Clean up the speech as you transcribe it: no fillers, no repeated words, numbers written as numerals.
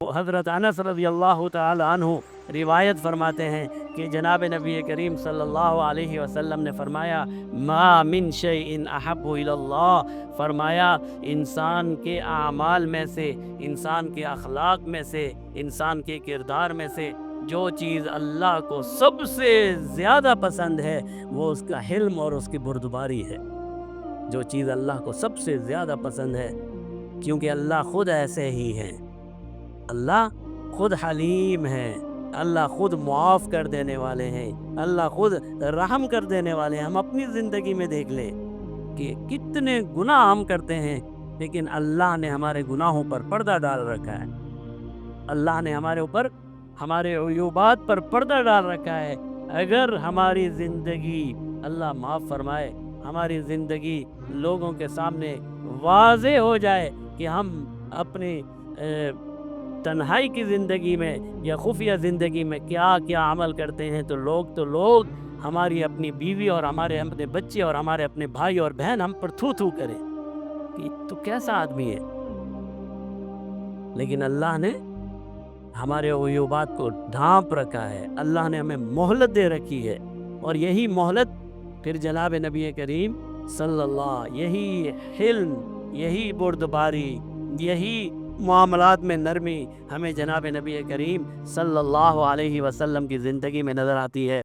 حضرت انس رضی اللہ تعالی عنہ روایت فرماتے ہیں کہ جناب نبی کریم صلی اللہ علیہ وسلم نے فرمایا ما من شیء احب الی اللہ، فرمایا انسان کے اعمال میں سے، انسان کے اخلاق میں سے، انسان کے کردار میں سے جو چیز اللہ کو سب سے زیادہ پسند ہے وہ اس کا حلم اور اس کی بردباری ہے۔ جو چیز اللہ کو سب سے زیادہ پسند ہے، کیونکہ اللہ خود ایسے ہی ہیں، اللہ خود حلیم ہے، اللہ خود معاف کر دینے والے ہیں، اللہ خود رحم کر دینے والے ہیں۔ ہم اپنی زندگی میں دیکھ لیں کہ کتنے گناہ ہم کرتے ہیں، لیکن اللہ نے ہمارے گناہوں پر پردہ ڈال رکھا ہے، اللہ نے ہمارے اوپر ہمارے عیوبات پر پردہ ڈال رکھا ہے۔ اگر ہماری زندگی، اللہ معاف فرمائے، ہماری زندگی لوگوں کے سامنے واضح ہو جائے کہ ہم اپنی تنہائی کی زندگی میں یا خفیہ زندگی میں کیا کیا عمل کرتے ہیں، تو لوگ ہماری اپنی بیوی اور ہمارے اپنے بچے اور ہمارے اپنے بھائی اور بہن ہم پر تھو تھو کریں کہ تو کیسا آدمی ہے۔ لیکن اللہ نے ہمارے عیوبات کو ڈھانپ رکھا ہے، اللہ نے ہمیں مہلت دے رکھی ہے، اور یہی مہلت پھر جناب نبی کریم صلی اللہ، یہی حلم، یہی بردباری، یہی معاملات میں نرمی ہمیں جناب نبی کریم صلی اللہ علیہ وسلم کی زندگی میں نظر آتی ہے۔